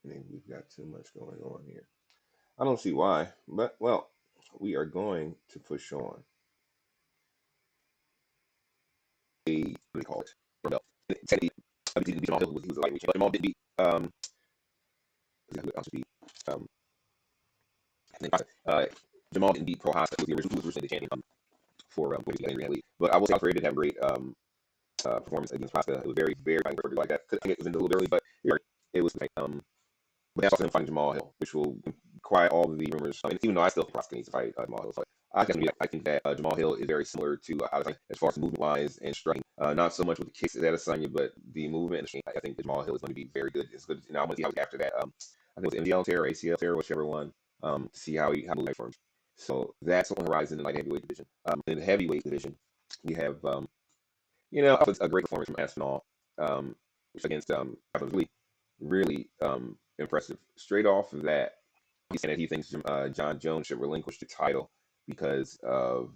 Maybe we've got too much going on here. I don't see why, but well, we are going to push on. What do they call it? No, technically, didn't beat Jamal Hill. He was a lightweight champ, but Jamal did beat who else beat I think Jamal didn't beat Pro Hossa, who was originally the champion for Boise League. But I will say Alfred did have a great performance against Hossa. It was very, very fighting for like that. I think it was in a little bit early, but it was like, but that's also him fighting Jamal Hill, which will quiet all of the rumors. I mean, even though I still think Hossa needs to fight Jamal Hill, so I think that Jamal Hill is very similar to Adesanya as far as movement wise and striking. Not so much with the kicks at Adesanya, but the movement. And I think that Jamal Hill is going to be very good. It's good. And I want to see how after that. I think it was MDL tear or ACL tear, whichever one. To see how he performs. So that's on the horizon in the light heavyweight division. In the heavyweight division, we have a great performance from Aspinall against I was really impressive. Straight off of that, he's saying that he thinks John Jones should relinquish the title because of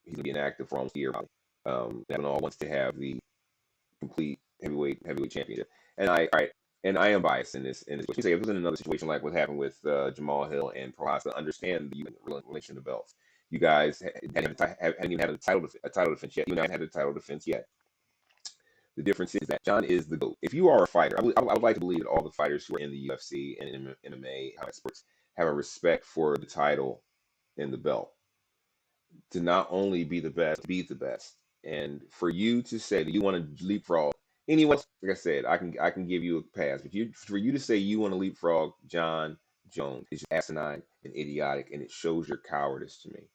he's gonna be inactive for almost a year. Aspinall wants to have the complete heavyweight championship, and I am biased in this. You say if it was in another situation like what happened with Jamal Hill and Prohaska, understand the relation to belts. You guys hadn't even had a title defense yet. You haven't had a title defense yet. The difference is that John is the GOAT. If you are a fighter, I would like to believe that all the fighters who are in the UFC and in MMA, high sports, have a respect for the title and the belt. To not only be the best, be the best. And for you to say that you want to leapfrog anyone, like I said, I can give you a pass. But for you to say you want to leapfrog John Jones is just asinine and idiotic, and it shows your cowardice to me.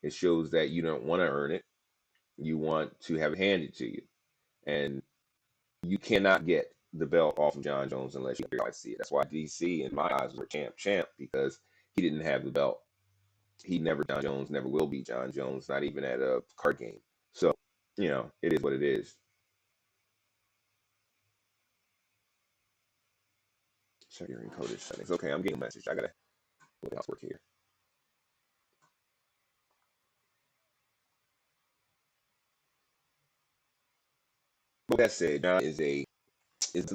It shows that you don't want to earn it. You want to have it handed to you, and you cannot get the belt off of John Jones unless you realize see it. That's why DC, in my eyes, was a champ because he didn't have the belt. John Jones never will be John Jones, not even at a card game. So, it is what it is. Check your encoded settings. Okay, I'm getting a message. I gotta do housework here. But that said, John is the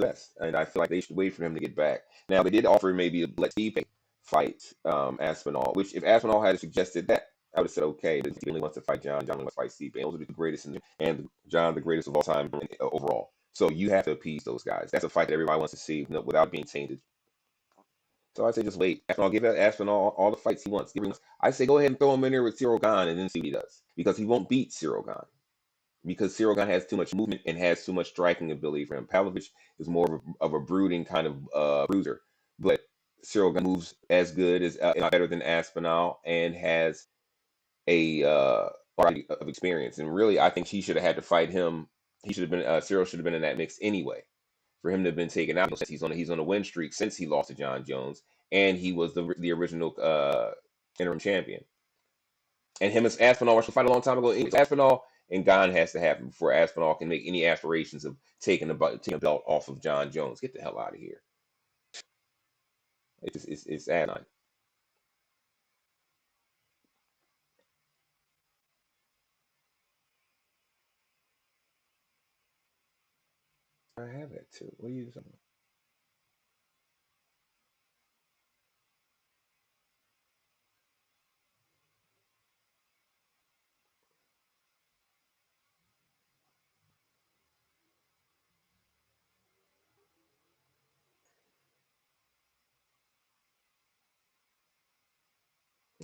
best, and I feel like they should wait for him to get back. Now they did offer maybe a let Stipe fight Aspinall, which if Aspinall had suggested that, I would have said okay. But he only wants to fight John. John only wants to fight Stipe. Those are the greatest, and John the greatest of all time overall. So you have to appease those guys. That's a fight that everybody wants to see without being tainted. So I say just wait. Aspinall, give Aspinall all the fights he wants. I say go ahead and throw him in there with Cyril Gane and then see what he does. Because he won't beat Cyril Gane. Because Cyril Gane has too much movement and has too much striking ability for him. Pavlovich is more of a brooding kind of bruiser. But Cyril Gane moves as good as better than Aspinall and has a body of experience. And really, I think he should have had to fight him. He should have been Cyril should have been in that mix anyway for him to have been taken out. Since he's on a win streak since he lost to John Jones, and he was the original interim champion. And him and Aspinall were to fight a long time ago. Aspinall and Gane has to happen before Aspinall can make any aspirations of taking a belt off of John Jones. Get the hell out of here! It's asinine. I have that too. What are you talking about?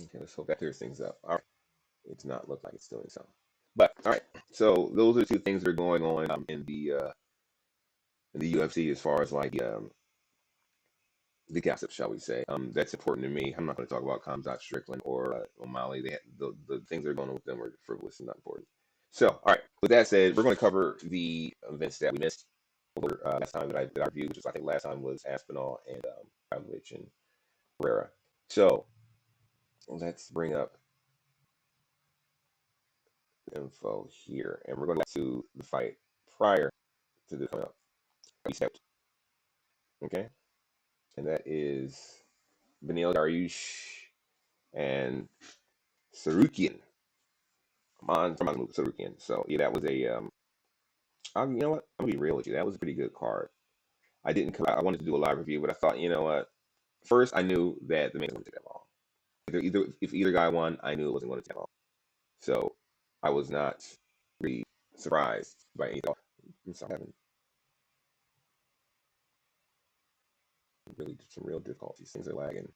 Okay, let's hope that clears things up. All right, it's not look like it's doing so. But all right, so those are the two things that are going on in the UFC as far as like the gossip, shall we say? That's important to me. I'm not going to talk about Kamzat Strickland or O'Malley. The things that are going on with them are frivolous and not important. So, all right. With that said, we're going to cover the events that we missed last time that I reviewed, which is I think last time was Aspinall and Pavlovich and Herrera. So let's bring up the info here, and we're going to the fight prior to this coming up. Okay, and that is Benil Dariush and Sarukian. Come on, Sarukian. So yeah, that was you know what? I'm gonna be real with you. That was a pretty good card. I didn't. I wanted to do a live review, but I thought, you know what? first I knew that the main wasn't take that long. If either guy won, I knew it wasn't going to take long. So I was not really surprised by anything. I'm sorry, having really some real difficulties. Things are lagging.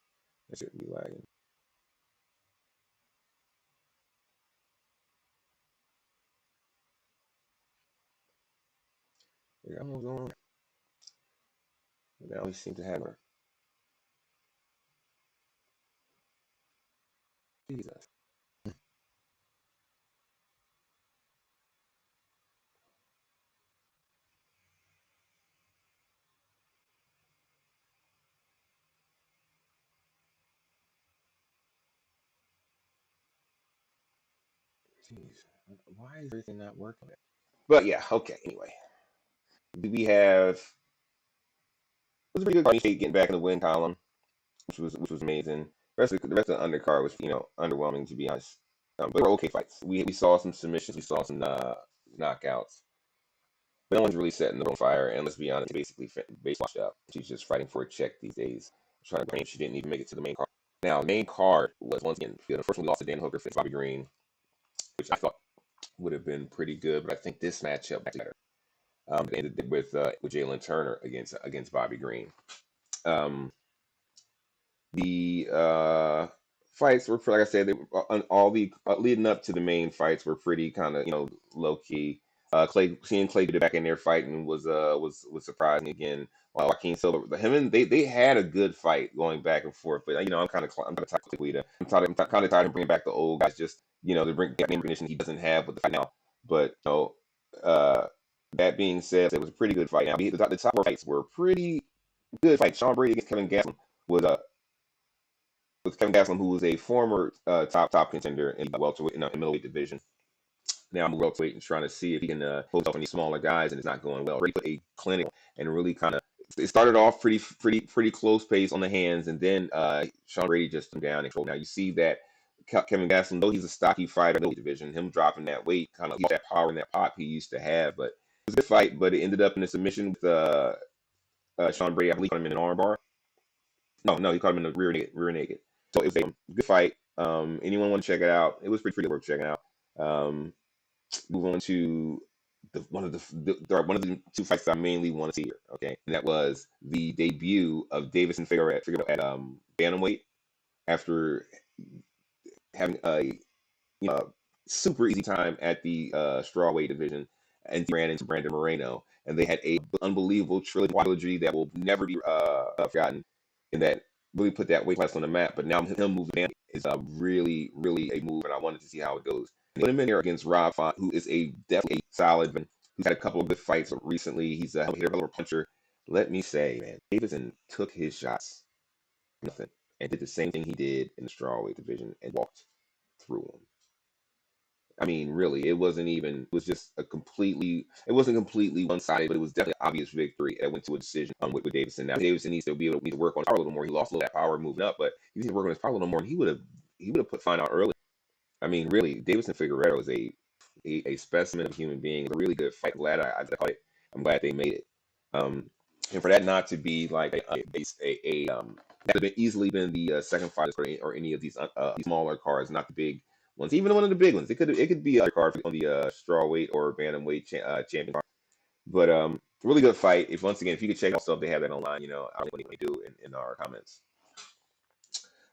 They shouldn't be lagging. I don't know what's going on. They always seem to have her. Jesus. Jeez. Why is everything not working? But yeah, okay. Anyway, we have it was a pretty good Garden State getting back in the win column, which was amazing. The rest of the undercard was underwhelming to be honest. But they were okay fights. We saw some submissions, we saw some knockouts. But no one's really setting the world on fire. And let's be honest, basically base washed out. She's just fighting for a check these days. Trying to claim she didn't even make it to the main card. Now, the main card was once again good. Unfortunately, lost to Dan Hooker against Bobby Green, which I thought would have been pretty good. But I think this matchup was better. It ended with Jalen Turner against Bobby Green. Um, the fights were, like I said, they were, all the leading up to the main fights were pretty kind of low key. Seeing Clay get back in there fighting was surprising again. While Joaquin Silva, him and they had a good fight going back and forth. But I'm kind of tired of Guida. I'm kind of tired of bringing back the old guys just to bring name recognition he doesn't have with the fight now. But uh, that being said, it was a pretty good fight. Now the top four fights were pretty good fights. Sean Brady against Kevin Gastelum was a with Kevin Gastelum, who was a former top contender in the welterweight in middleweight division. Now I'm welterweight and trying to see if he can hold himself on these smaller guys, and it's not going well. He put a clinic and really kind of it started off pretty close pace on the hands, and then Sean Brady just threw down and controlled. Now you see that Kevin Gastelum, though he's a stocky fighter in the middleweight division, him dropping that weight kind of that power and that pop he used to have, but it was a good fight. But it ended up in a submission with Sean Brady. I believe he caught him in an armbar. No, he caught him in the rear naked. So it was a good fight. Anyone want to check it out? It was pretty worth checking out. Um, Move on to one of the two fights that I mainly want to see here. Okay, and that was the debut of Davison Figueroa at bantamweight after having a super easy time at the strawweight division, and ran into Brandon Moreno, and they had a unbelievable trilogy that will never be forgotten, and that really put that weight class on the map. But now him moving down is really a move, and I wanted to see how it goes. And they put him in here against Rob Font, who is definitely a solid, who's had a couple of good fights recently. He's a hitter, a puncher. Let me say, man, Davidson took his shots, nothing, and did the same thing he did in the strawweight division and walked through them. I mean, really, it was just it wasn't completely one sided, but it was definitely an obvious victory that went to a decision with Davidson. Now, Davidson needs to need to work on his power a little more. He lost a little of that power moving up, but he needs to work on his power a little more, and he would have put Fine out early. I mean, really, Davidson Figueroa is a specimen of a human being. A really good fight. I caught it. I'm glad they made it. Um, and for that not to be like that could have easily been the second fight or any of these smaller cards, not the big ones. Even one of the big ones, it could be a card on the strawweight or bantamweight champion card. But really good fight. If once again, if you could check out stuff, they have that online. I don't know what they do in our comments.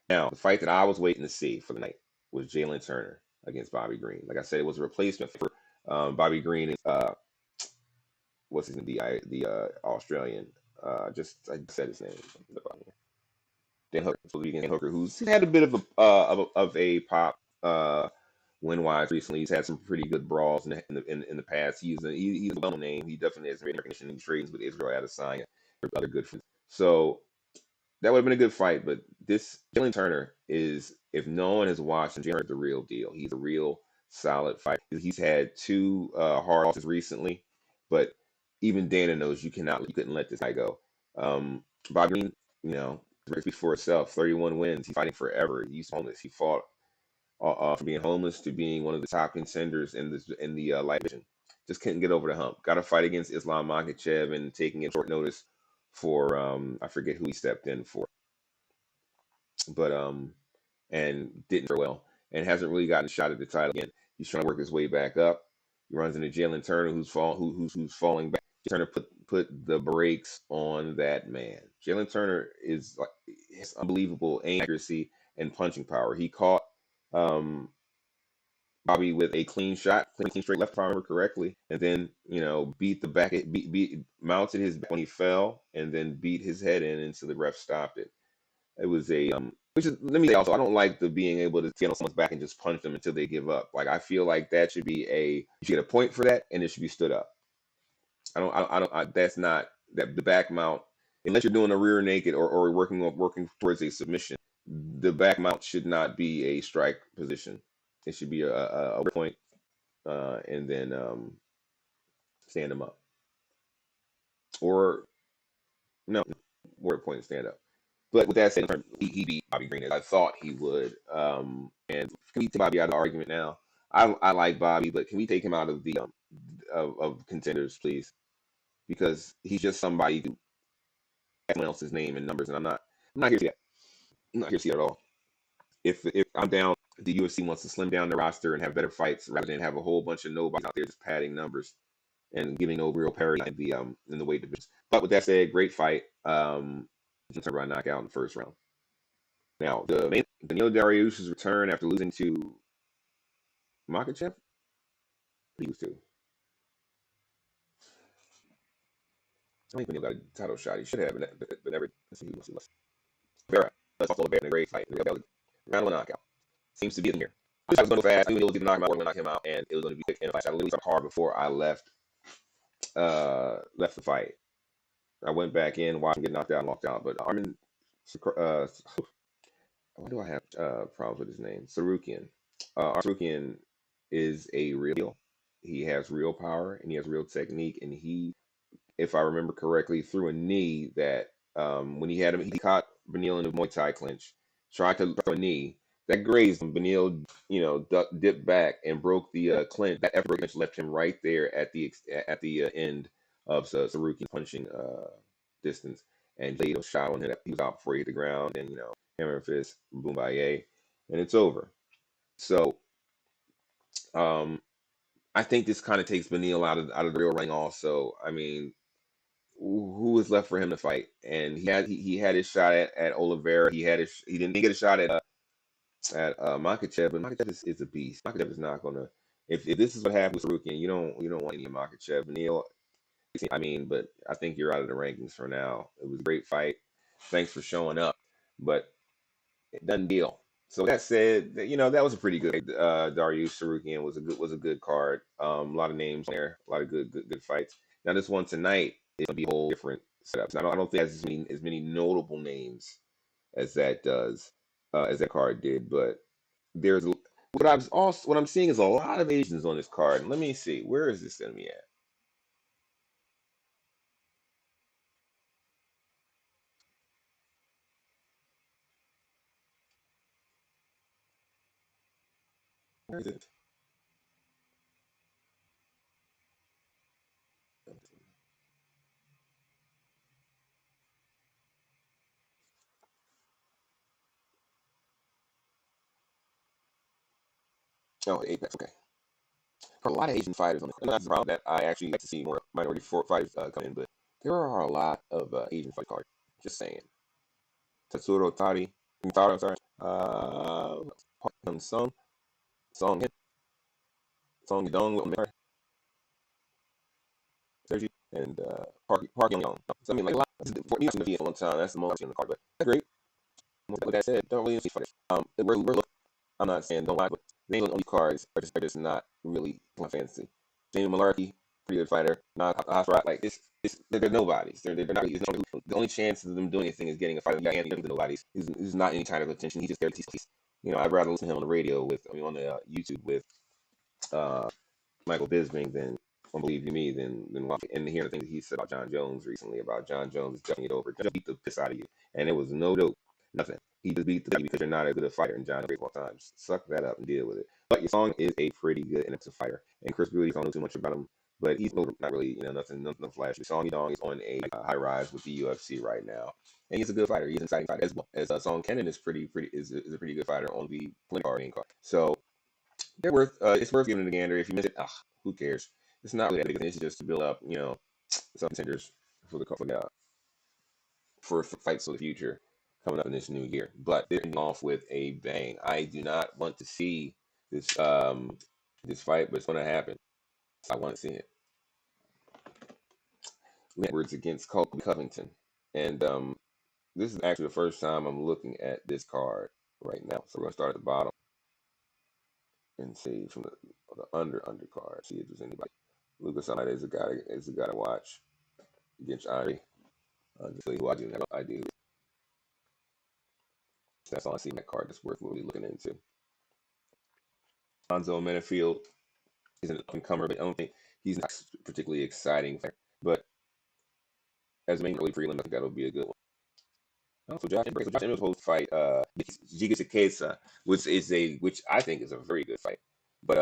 Now, the fight that I was waiting to see for the night was Jalen Turner against Bobby Green. Like I said, it was a replacement for Bobby Green. What's his name? The Australian. I said his name. Dan Hooker. So Dan Hooker, who's had a bit of a pop win wise recently. He's had some pretty good brawls in the past. He's a well name. He definitely has great recognition in trades with Israel Adesanya. Other good friends. So that would have been a good fight, but this Jalen Turner is, if no one has watched him, Jalen Turner's the real deal. He's a real solid fighter. He's had two hard losses recently, but even Dana knows you couldn't let this guy go. Bobby Green, speaks for itself. 31 wins. He's fighting forever. He's homeless. He fought from being homeless to being one of the top contenders in the light division. Just couldn't get over the hump. Got a fight against Islam Makhachev and taking it short notice for I forget who he stepped in for. but and didn't fare well, and hasn't really gotten a shot at the title again. He's trying to work his way back up. He runs into Jalen Turner, who's falling back. Turner put the brakes on that man. Jalen Turner is like his unbelievable aim accuracy and punching power. He caught um, Bobby with a clean shot, clean straight left, if I remember correctly, and then beat the back, mounted his back when he fell, and then beat his head in until the ref stopped it. It was a which is, let me say also, I don't like the being able to get on someone's back and just punch them until they give up. Like, I feel like that should be you should get a point for that, and it should be stood up. That's not that the back mount, unless you're doing a rear naked or working towards a submission. The back mount should not be a strike position. It should be a point, and then stand them up, or no, or a point and stand up. But with that said, he beat Bobby Green as I thought he would. And can we take Bobby out of the argument now? I like Bobby, but can we take him out of the of contenders, please? Because he's just somebody who has someone else's name and numbers, and I'm not here to see that. I'm not here to see that at all. If I'm down, the UFC wants to slim down the roster and have better fights rather than have a whole bunch of nobodies out there just padding numbers and giving no real parity in the weight division. But with that said, great fight. Turn around knockout in the first round. Now, Danilo Dariush's return after losing to Makachev, he was too. I think Danilo got a title shot. He should have, but never. Let's see who was. Vera. That's also a great fight. Round of knockout. Seems to be in here. I was going to fast. I knew it was going to knock him out. Or knock him out, and it was going to be quick. And I literally started hard before I left the fight. I went back in, watched him get knocked out and locked out. But Armin, why do I have problems with his name? Sarukian. Sarukian is a real deal. He has real power and he has real technique. And he, if I remember correctly, threw a knee that when he had him, he caught Benil in a Muay Thai clinch, tried to throw a knee that grazed him. Benil, dipped back and broke the clinch. That effort clinch left him right there at the end of Sarukian punching distance, and laid a shot on him. He was out before he hit the ground, and hammer and fist, boom, baye, and it's over. So um, I think this kind of takes Benil out of the real ring. Also, I mean, who is left for him to fight? And he had his shot at Oliveira. He didn't get a shot at Makachev, but Makachev is a beast. Makachev is not gonna. If this is what happened with Sarukian, you don't want any of Makachev. Benil, I mean, but I think you're out of the rankings for now. It was a great fight. Thanks for showing up, but it doesn't deal. So that said, that was a pretty good. Dariush Sarukian was a good card. A lot of names there, a lot of good fights. Now this one tonight is gonna be a whole different setup. I don't think it has as many notable names as that does, as that card did. But there's what I'm seeing is a lot of Asians on this card. Let me see, where is this enemy at? Where is it? Oh, Apex. Okay. For a lot of Asian fighters on the card. That's the problem that I actually like to see more minority fighters come in, but there are a lot of Asian fight cards. Just saying. Tatsuro Taro, sorry. Park Hyun Song Song Yadong with Mary, Sergi, and Park Young Young. So I mean, like a lot. For me, it's a long time. That's the most I've seen on the card, but that's great. With that said, don't really see fighters. I'm not saying don't lie, but the name on these cards are just not really my fancy. Jamie Malarkey, pretty good fighter. Not Hafrat, like they're nobodies. They're not. The only chance of them doing anything is getting a fight. Yeah, Anthony, nobodies. He's not any kind of attention. He's just there to tease. I'd rather listen to him on the radio on the YouTube with uh, Michael Bisping than Believe You Me than watch and hear the things he said about John Jones recently about John Jones jumping it over. Just beat the piss out of you, and it was no dope, nothing. He just beat the because you're not as good a fighter, and John great all times. Suck that up and deal with it. But your song is a pretty good and it's a fighter. And Chris Boudy, I don't know too much about him, but he's not really, nothing flashy. Song Yadong is on a high rise with the UFC right now, and he's a good fighter. He's an exciting fighter as well. As Song Kenan is is a pretty good fighter on the preliminary card. So they're worth it's worth giving it a gander. If you miss it, who cares? It's not really that big. It's just to build up, some contenders for for fights for the future coming up in this new year. But they're ending off with a bang. I do not want to see this fight, but it's going to happen. I want to see it. Edwards against Colby Covington, and this is actually the first time I'm looking at this card right now. So we're gonna start at the bottom and see from the undercard. See if there's anybody. Lucas Andrade is a guy to watch against Ari. Just so who I do have no idea. That's all I see in that card that's worth really looking into. Alonzo Menafield is an up-and-comer, but I don't think he's not particularly exciting. But as a main early prelim, I think that'll be a good one. Also, Josh Emmett was supposed to fight Giga Chikesa, which I think is a very good fight. But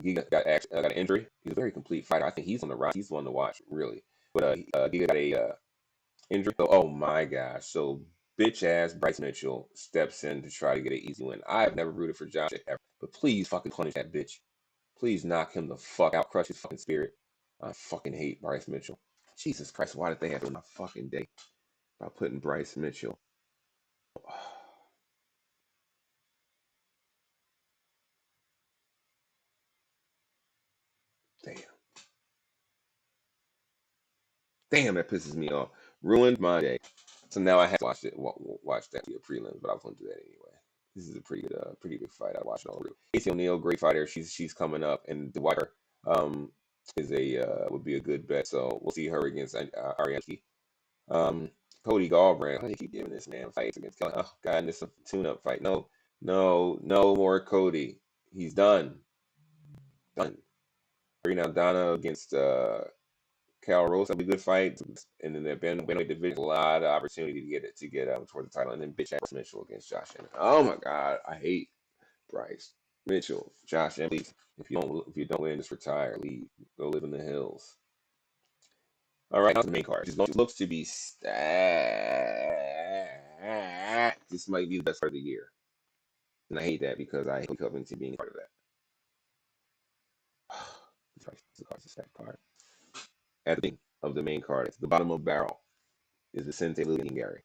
Giga got an injury. He's a very complete fighter. I think he's on the rise. He's one to watch, really. But Giga got a injury. Oh my gosh! So bitch ass Bryce Mitchell steps in to try to get an easy win. I've never rooted for Josh ever, but please fucking punish that bitch. Please knock him the fuck out. Crush his fucking spirit. I fucking hate Bryce Mitchell. Jesus Christ! Why did they have to on my fucking day by putting Bryce Mitchell? Damn. Damn, that pisses me off. Ruined my day. So now I have to watch that via prelims, but I was going to do that anyway. This is a pretty good fight. I watched it all through. Casey O'Neill, great fighter. She's coming up, and the watcher is would be a good bet. So we'll see her against Arianki. Cody Garbrandt. How do you keep giving this man fights against Kelly? Oh God, and this is a tune-up fight. No, no more Cody. He's done. Done. Marina Aldana against Cal Rose, that'll be a good fight. And then the bantamweight division, a lot of opportunity to get toward the title. And then bitch ass Mitchell against Josh Emmett. Oh my God, I hate Bryce Mitchell. Josh Emmett, if you don't win, just retire, leave, go live in the hills. All right, now the main card. This looks to be stacked. This might be the best part of the year, and I hate that because I hate Covington being part of that. This is a stacked card. At the beginning of the main card, at the bottom of the barrel is Vicente Luque and Gary.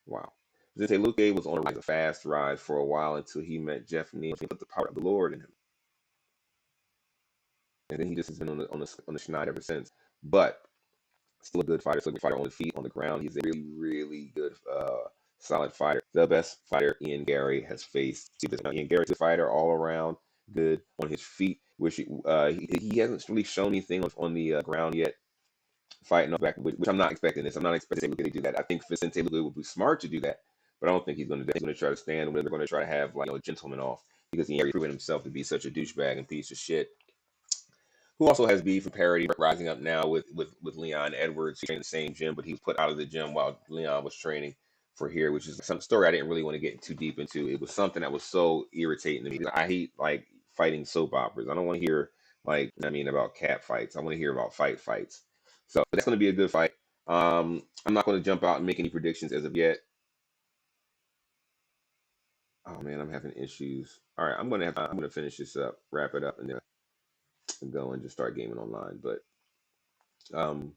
Wow. Vicente Luque was on a fast rise for a while until he met Jeff Neal and put the power of the Lord in him. And then he just has been on the schneid ever since. But still a good fighter, still a good fighter on the feet, on the ground. He's a really, really good, solid fighter. The best fighter Ian Gary has faced. Ian Gary's a fighter all around, good on his feet, which he hasn't really shown anything on the ground yet. Fighting off back, which I'm not expecting this. I'm not expecting Luque to do that. I think Vicente Luque would be smart to do that, but I don't think he's going to do that. He's going to try to stand when they're going to try to have a gentleman off because he's proven himself to be such a douchebag and piece of shit. Who also has beef and parody rising up now with Leon Edwards. He trained in the same gym, but he was put out of the gym while Leon was training for here, which is some story I didn't really want to get too deep into. It was something that was so irritating to me. I hate fighting soap operas. I don't want to hear about cat fights. I want to hear about fights. So that's going to be a good fight. I'm not going to jump out and make any predictions as of yet. Oh man, I'm having issues. All right, I'm gonna finish this up, wrap it up, and then go and just start gaming online. But um,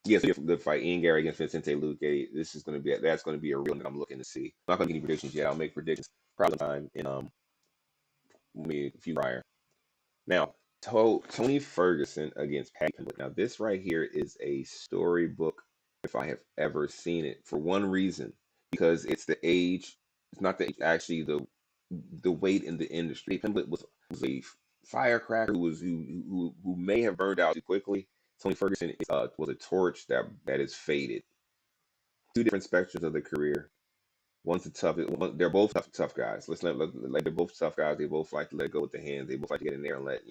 yes, yeah, so good fight. Ian Gary against Vicente Luque. That's going to be a real one that I'm looking to see. I'm not going to get any predictions yet. I'll make predictions probably time in maybe a few prior. Now, Tony Ferguson against Patty Pimblett. Now, this right here is a storybook if I have ever seen it. For one reason, because it's the age. It's not the age, actually the weight in the industry. Pimblett was a firecracker who may have burned out too quickly. Tony Ferguson was a torch that is faded. Two different spectrums of the career. One's a tough. They're both tough guys. They're both tough guys. They both like to let go with the hands. They both like to get in there and let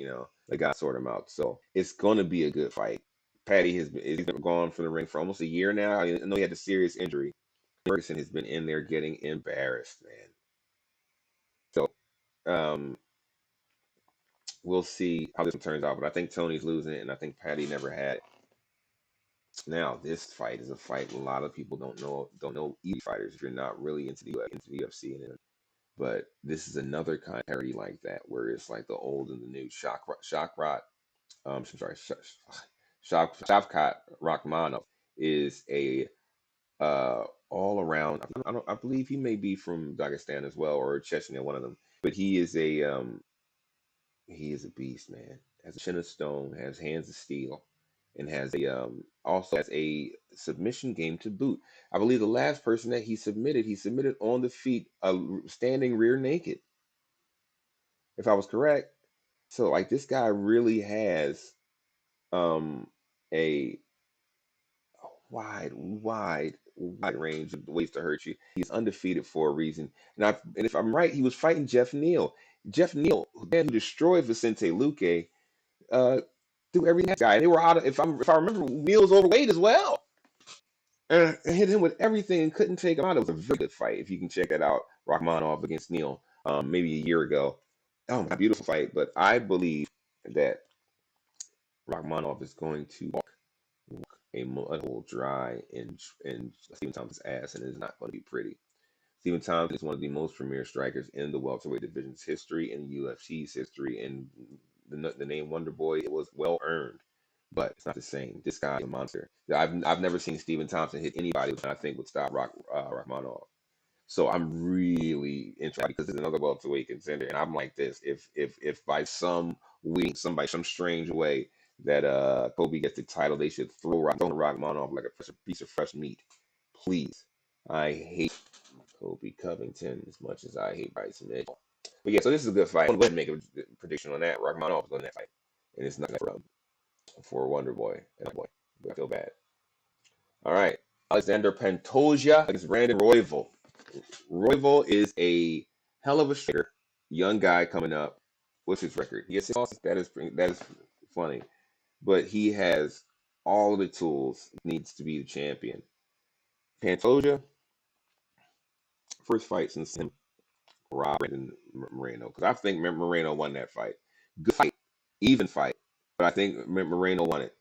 God sort them out. So it's gonna be a good fight. Patty has been gone from the ring for almost a year now. I know he had a serious injury. Ferguson has been in there getting embarrassed, man. So, we'll see how this one turns out. But I think Tony's losing it, and I think Patty never had it. Now, this fight is a fight a lot of people don't know EV fighters if you're not really into the UFC. But this is another kind of parody like that, where it's like the old and the new. I'm sorry, Shavkat Rakhmonov is a all around. I believe he may be from Dagestan as well, or Chechnya, one of them. But he is a beast, man. Has a chin of stone, has hands of steel, and has a also has a submission game to boot. I believe the last person that he submitted on the feet, standing rear naked, if I was correct. So like this guy really has um a wide range of ways to hurt you. He's undefeated for a reason. And if I'm right, he was fighting Jeff Neal. Jeff Neal, man, who destroyed Vicente Luque, uh, threw everything at this guy. They were out of, if I remember, Neal's overweight as well. And hit him with everything and couldn't take him out. It was a very good fight. If you can check that out, Rachmanov against Neal, maybe a year ago. Oh my, beautiful fight. But I believe that Rachmanov is going to walk a mud hole dry in Stephen Thompson's ass, and it's not going to be pretty. Stephen Thompson is one of the most premier strikers in the welterweight division's history, in UFC's history, and the name Wonder Boy, it was well earned, but it's not the same. This guy is a monster. I've never seen Stephen Thompson hit anybody that I think would stop Rachmanov. So I'm really interested because there's another welterweight contender, and I'm like this: if by some strange way that Kobe gets the title, they should throw Rachmanov like a piece of fresh meat. Please, I hate Kobe Covington as much as I hate Bryson Mitchell. But yeah, so this is a good fight. I'm going to go ahead and make a prediction on that. Rachmanov is going to that fight, and it's not for Wonder Boy and boy. I feel bad. All right, Alexander Pantoja against Brandon Royval. Royval is a hell of a striker, young guy coming up. What's his record? Yes, that is funny, but he has all the tools needs to be the champion. Pantoja, first fight since him Brandon Moreno, because I think Moreno won that fight. Good fight, even fight, but I think Moreno won it.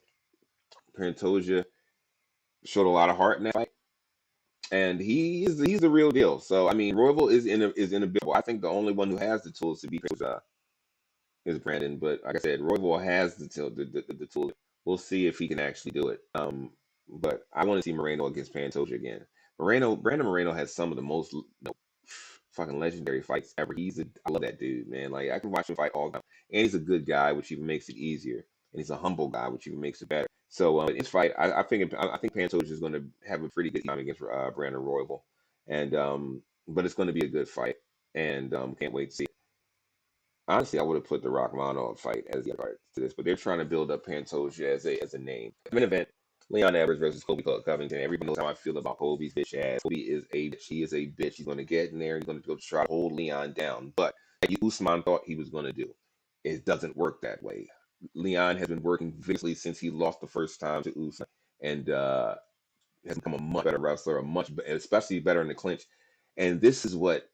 Pantoja showed a lot of heart in that fight, and he's the real deal. So I mean, Royval is in a big. I think the only one who has the tools to beat is Brandon, but like I said, Royval has the tools. We'll see if he can actually do it. But I want to see Moreno against Pantoja again. Brandon Moreno has some of the most fucking legendary fights ever. I love that dude, man. Like I can watch him fight all the time, and he's a good guy, which even makes it easier. And he's a humble guy, which even makes it better. So in this fight, I think Pantoja is going to have a pretty good time against Brandon Royval, and but it's going to be a good fight, and can't wait to see. Honestly, I would have put the Rachmanov fight as the other part to this, but they're trying to build up Pantoja as a name. Main event: Leon Edwards versus Kobe Covington. Everybody knows how I feel about Kobe's bitch ass. Kobe is a bitch. He is a bitch. He's going to get in there. He's going to go try to hold Leon down. But like Usman thought he was going to do, it doesn't work that way. Leon has been working vigorously since he lost the first time to Usman, and has become a much better wrestler, especially better in the clinch. And this is what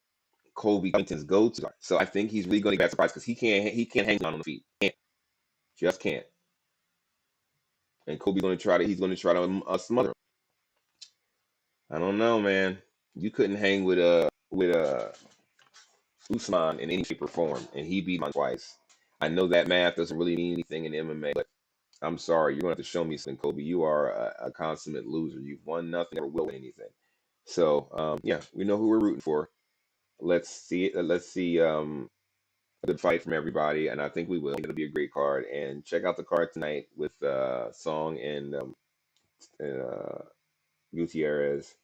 Kobe Covington's go-to. So I think he's really going to get surprised because he can't hang on the feet. Just can't. And Kobe's going to try to smother him. I don't know, man. You couldn't hang with Usman in any shape or form, and he beat him twice. I know that math doesn't really mean anything in MMA, but I'm sorry, you're going to have to show me something, Kobe. You are a consummate loser. You've won nothing, never will win anything. So yeah, we know who we're rooting for. Let's see it. Let's see a good fight from everybody, and I think we will. It'll be a great card. And check out the card tonight with Song and uh, Gutierrez.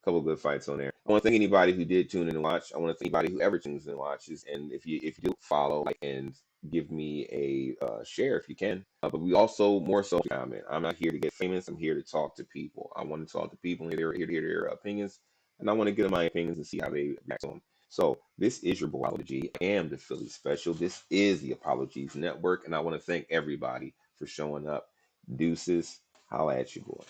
A couple of good fights on there. I want to thank anybody who did tune in and watch. I want to thank anybody who ever tunes in and watches. And if you do follow, like, and give me a share if you can. But we also more so comment. I'm not here to get famous. I'm here to talk to people. I want to talk to people and hear their opinions, and I want to get my opinions and see how they react to them. So this is your boy Apology. I am the Philly Special. This is the Apologies Network, and I want to thank everybody for showing up. Deuces, holla at you, boy.